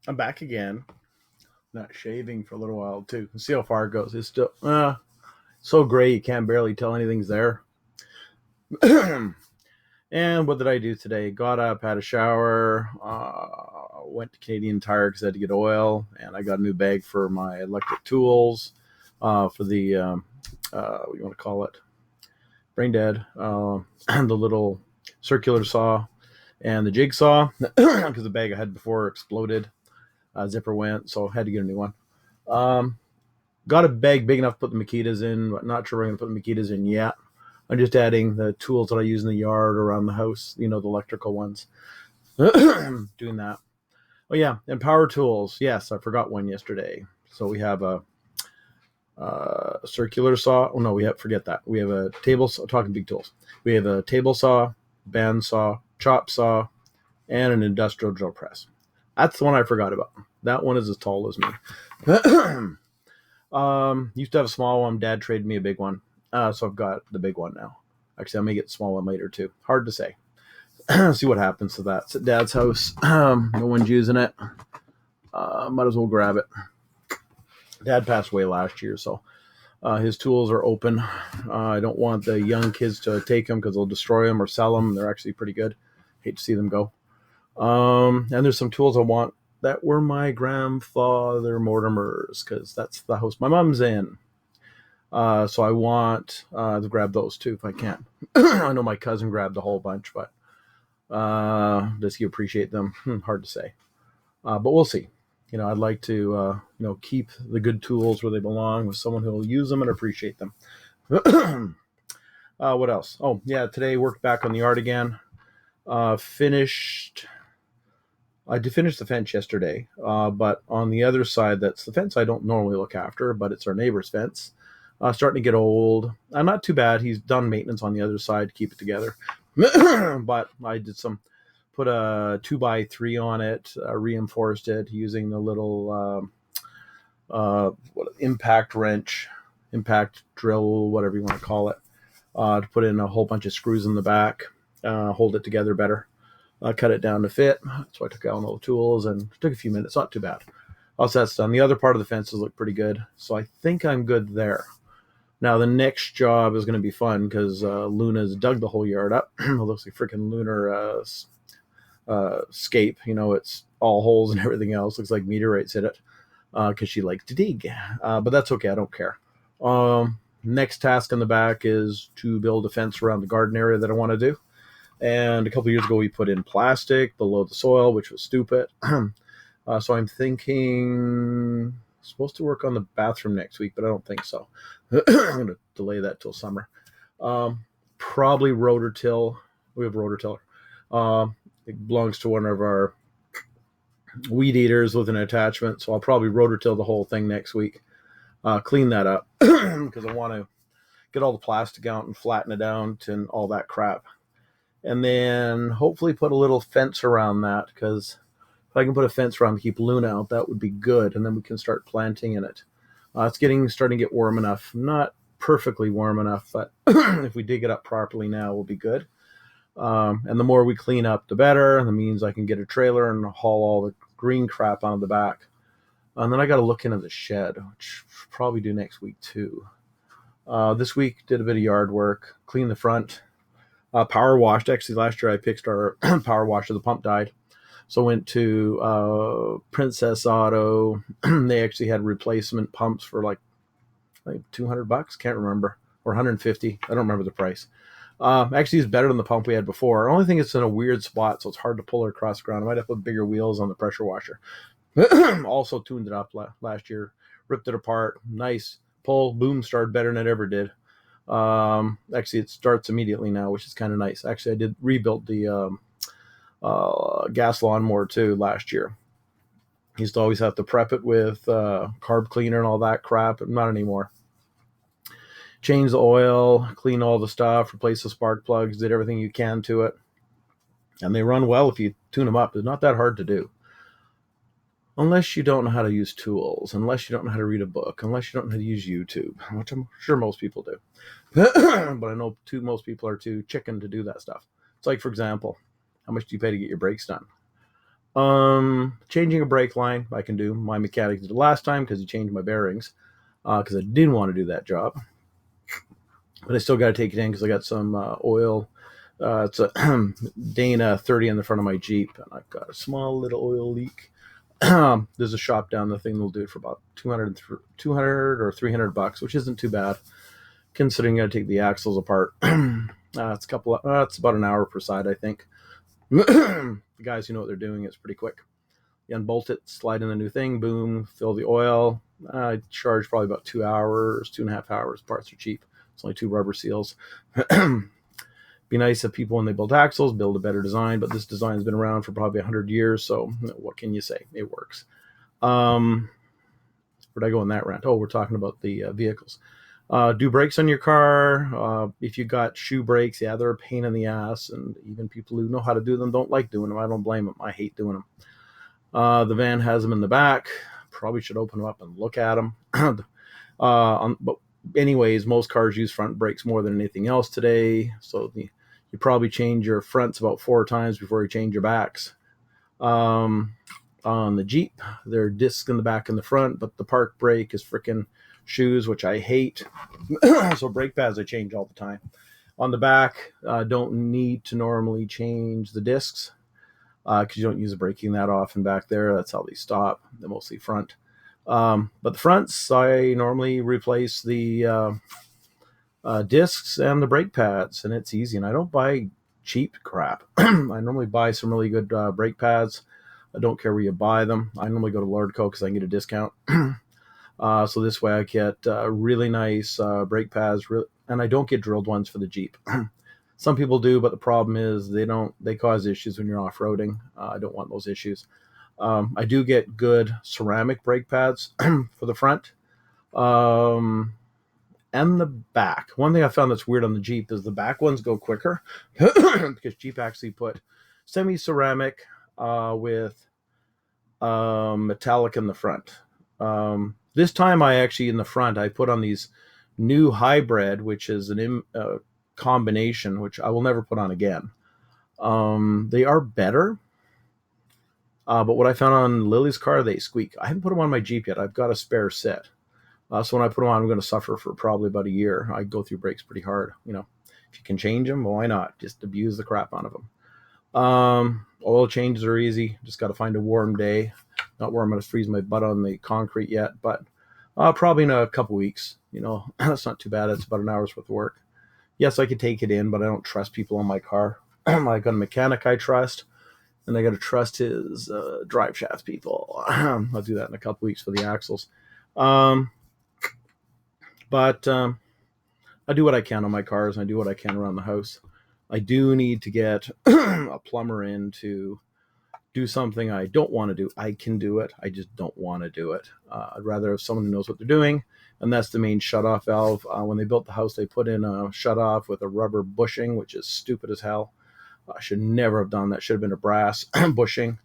I'm back again. Not shaving for a little while too. See how far it goes. It's still so gray you can't barely tell anything's there. And what did I do today? Got up, had a shower, went to Canadian Tire because I had to get oil, and I got a new bag for my electric tools for the what do you want to call it? Brain dead. The little circular saw and the jigsaw because the bag I had before exploded. Zipper went, so I had to get a new one. Um, got a bag big enough to put the Makitas in, but not sure we're going to put the Makitas in yet. I'm just adding the tools that I use in the yard around the house, the electrical ones. Doing that. Oh, yeah, and power tools. Yes, I forgot one yesterday. So we have a circular saw. Oh, no, forget that. We have a table saw, talking big tools. We have a table saw, band saw, chop saw, and an industrial drill press. That's the one I forgot about. That one is as tall as me. Used to have a small one. Dad traded me a big one. So I've got the big one now. Actually, I may get the small one later too. Hard to say. See what happens to that. It's at Dad's house. No one's using it. Might as well grab it. Dad passed away last year, so his tools are open. I don't want the young kids to take them because they'll destroy them or sell them. They're actually pretty good. Hate to see them go. And there's some tools I want that were my grandfather Mortimer's because that's the house my mom's in. So I want to grab those too if I can. I know my cousin grabbed a whole bunch, but does he appreciate them? Hard to say. But we'll see. I'd like to keep the good tools where they belong with someone who will use them and appreciate them. What else? Oh yeah, today worked back on the yard again. Finished. I did finish the fence yesterday, but on the other side, that's the fence I don't normally look after, but it's our neighbor's fence. Starting to get old. Not too bad. He's done maintenance on the other side to keep it together. But I did put a 2x3 on it, reinforced it using the little impact wrench, impact drill, whatever you want to call it, to put in a whole bunch of screws in the back, hold it together better. Cut it down to fit. So I took out all the tools and it took a few minutes. Not too bad. Also, that's done. The other part of the fences look pretty good. So I think I'm good there. Now, the next job is going to be fun because Luna's dug the whole yard up. It looks like freaking lunar scape. It's all holes and everything else. Looks like meteorites hit it because she likes to dig. But that's okay. I don't care. Next task on the back is to build a fence around the garden area that I want to do. And a couple of years ago, we put in plastic below the soil, which was stupid. So I'm thinking supposed to work on the bathroom next week, but I don't think so. I'm going to delay that till summer. Probably rotor till. We have a rotor tiller. It belongs to one of our weed eaters with an attachment, so I'll probably rotor till the whole thing next week. Clean that up because I want to get all the plastic out and flatten it out and all that crap. And then hopefully put a little fence around that because if I can put a fence around to keep Luna out, that would be good. And then we can start planting in it. It's starting to get warm enough. Not perfectly warm enough, but if we dig it up properly now, we'll be good. And the more we clean up, the better. That means I can get a trailer and haul all the green crap out of the back. And then I got to look into the shed, which I'll probably do next week too. This week, did a bit of yard work, cleaned the front. Power washed. Actually, last year I fixed our power washer. The pump died. So went to Princess Auto. They actually had replacement pumps for like $200. Can't remember. Or 150. I don't remember the price. Actually, it's better than the pump we had before. Only thing it's in a weird spot, so it's hard to pull it across the ground. I might have to put bigger wheels on the pressure washer. Also tuned it up last year. Ripped it apart. Nice pull. Boom. Started better than it ever did. Actually, it starts immediately now, which is kind of nice. Actually, I did rebuild the gas lawnmower too last year. Used to always have to prep it with carb cleaner and all that crap, but not anymore. Change the oil, clean all the stuff, replace the spark plugs, did everything you can to it. And they run well if you tune them up. It's not that hard to do. Unless you don't know how to use tools, unless you don't know how to read a book, unless you don't know how to use YouTube, which I'm sure most people do. But I know most people are too chicken to do that stuff. It's like, for example, how much do you pay to get your brakes done? Changing a brake line, I can do. My mechanic did it last time because he changed my bearings because I didn't want to do that job. But I still got to take it in because I got some oil. It's a Dana 30 in the front of my Jeep, and I've got a small little oil leak. There's a shop down the thing that'll do it for about 200 or $300, which isn't too bad considering you got to take the axles apart. It's about an hour per side, I think. The guys who know what they're doing, it's pretty quick. You unbolt it, slide in the new thing, boom, fill the oil. I charge probably about 2 hours, 2.5 hours. Parts are cheap. It's only 2 rubber seals. Be nice if people, when they build axles, build a better design, but this design has been around for probably 100 years, so what can you say? It works. Where'd I go in that rant? Oh, we're talking about the vehicles. Do brakes on your car. If you got shoe brakes, yeah, they're a pain in the ass, and even people who know how to do them don't like doing them. I don't blame them. I hate doing them. The van has them in the back. Probably should open them up and look at them. But anyways, most cars use front brakes more than anything else today. So you probably change your fronts about 4 times before you change your backs. On the Jeep, there are discs in the back and the front, but the park brake is freaking shoes, which I hate. So brake pads I change all the time. On the back, don't need to normally change the discs because you don't use the braking that often back there. That's how they stop. They're mostly front. But the fronts, I normally replace the discs and the brake pads, and it's easy. And I don't buy cheap crap. I normally buy some really good brake pads. I don't care where you buy them. I normally go to Lordco because I can get a discount. So this way I get really nice brake pads, and I don't get drilled ones for the Jeep. Some people do, but the problem is they cause issues when you're off-roading. I don't want those issues. I do get good ceramic brake pads for the front and the back. One thing I found that's weird on the Jeep is the back ones go quicker because Jeep actually put semi-ceramic with metallic in the front. This time I actually, in the front, I put on these new hybrid, which is an combination, which I will never put on again. They are better, but what I found on Lily's car, they squeak. I haven't put them on my Jeep yet. I've got a spare set. So when I put them on, I'm going to suffer for probably about a year. I go through brakes pretty hard. If you can change them, well, why not? Just abuse the crap out of them. Oil changes are easy. Just got to find a warm day. Not where I'm going to freeze my butt on the concrete yet, but probably in a couple weeks. That's not too bad. It's about an hour's worth of work. Yes, I could take it in, but I don't trust people on my car. I got a mechanic I trust, and I got to trust his drive shaft people. I'll do that in a couple weeks for the axles. But I do what I can on my cars, and I do what I can around the house. I do need to get a plumber in to do something I don't want to do. I can do it. I just don't want to do it. I'd rather have someone who knows what they're doing, and that's the main shutoff valve. When they built the house, they put in a shutoff with a rubber bushing, which is stupid as hell. I should never have done that. Should have been a brass bushing,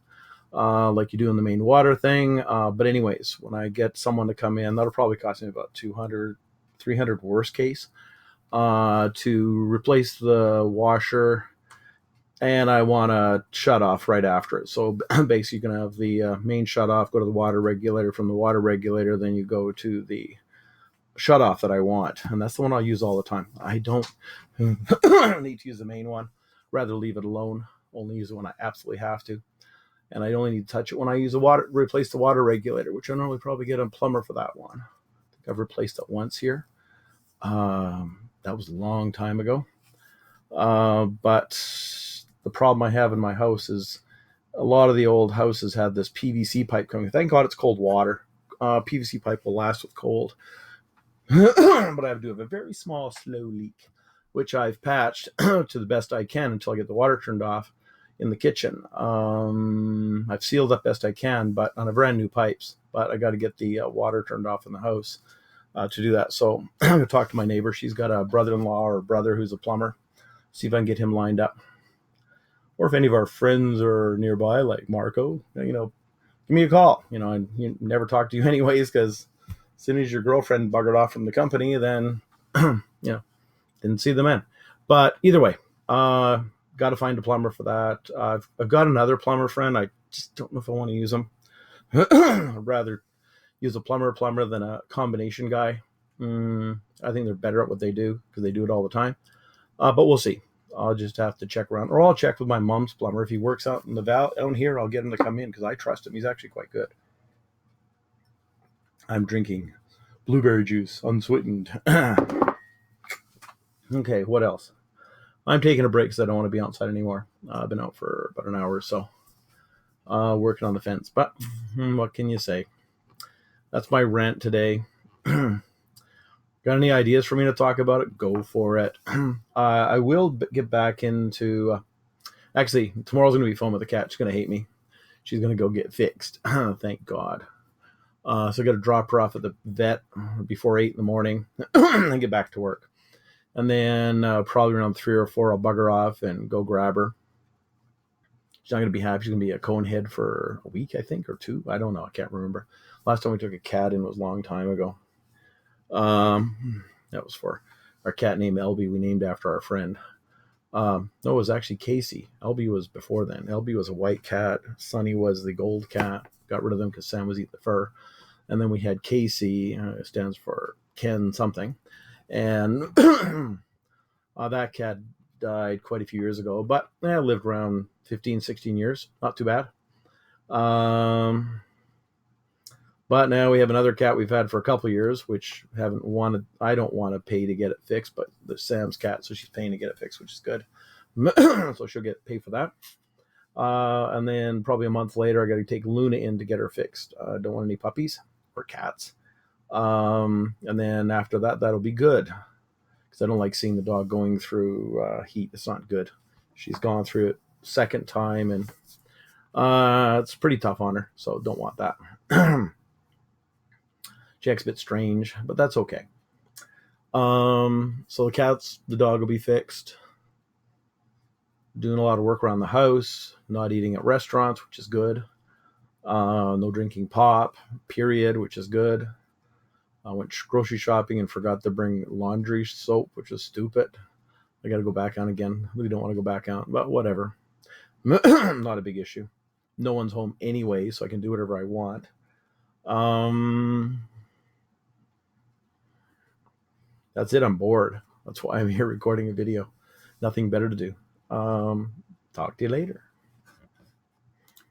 like you do in the main water thing. But anyways, when I get someone to come in, that'll probably cost me about $200, $300 worst case, to replace the washer, and I want to shut off right after it. So basically, you're going to have the main shut off, go to the water regulator. From the water regulator, then you go to the shut off that I want, and that's the one I'll use all the time. I don't need to use the main one. Rather leave it alone. Only use it when I absolutely have to, and I only need to touch it when I use replace the water regulator, which I normally probably get a plumber for that one. I think I've replaced it once here. That was a long time ago. But the problem I have in my house is a lot of the old houses had this PVC pipe coming. Thank God it's cold water. PVC pipe will last with cold. But I do have a very small, slow leak, which I've patched to the best I can until I get the water turned off in the kitchen. I've sealed up best I can, but on a brand new pipes. But I got to get the water turned off in the house to do that. So I'm going to talk to my neighbor. She's got a brother-in-law or brother who's a plumber. See if I can get him lined up. Or if any of our friends are nearby, like Marco, give me a call. I never talk to you anyways, because as soon as your girlfriend buggered off from the company, then, didn't see them in. But either way, got to find a plumber for that. I've got another plumber friend. I just don't know if I want to use him. I'd rather use a plumber than a combination guy. I think they're better at what they do because they do it all the time. But we'll see. I'll just have to check around, or I'll check with my mom's plumber. If he works out in the down here, I'll get him to come in because I trust him. He's actually quite good. I'm drinking blueberry juice, unsweetened. Okay, what else? I'm taking a break because I don't want to be outside anymore. I've been out for about an hour or so, working on the fence. But what can you say? That's my rant today. Got any ideas for me to talk about it? Go for it. I will get back into... actually, tomorrow's going to be fun with the cat. She's going to hate me. She's going to go get fixed. Thank God. So I got to drop her off at the vet before 8 in the morning and get back to work. And then probably around 3 or 4, I'll bug her off and go grab her. She's not going to be happy. She's going to be a cone head for a week, I think, or 2. I don't know. I can't remember. Last time we took a cat in was a long time ago. That was for our cat named Elby. We named after our friend. No, it was actually Casey. Elby was before then. Elby was a white cat. Sunny was the gold cat. Got rid of them because Sam was eating the fur. And then we had Casey. Stands for Ken something. And that cat died quite a few years ago. But I lived around 15, 16 years. Not too bad. But now we have another cat we've had for a couple of years, which I don't want to pay to get it fixed, but the Sam's cat, so she's paying to get it fixed, which is good. So she'll get paid for that. And then probably a month later, I got to take Luna in to get her fixed. I don't want any puppies or cats. And then after that, that'll be good. Because I don't like seeing the dog going through heat. It's not good. She's gone through it second time, and it's pretty tough on her, so don't want that. She acts a bit strange, but that's okay. So the dog will be fixed. Doing a lot of work around the house, not eating at restaurants, which is good. No drinking pop, period, which is good. I went grocery shopping and forgot to bring laundry soap, which is stupid. I got to go back on again. Really don't want to go back on, but whatever. Not a big issue. No one's home anyway, so I can do whatever I want. That's it. I'm bored. That's why I'm here recording a video. Nothing better to do. Talk to you later.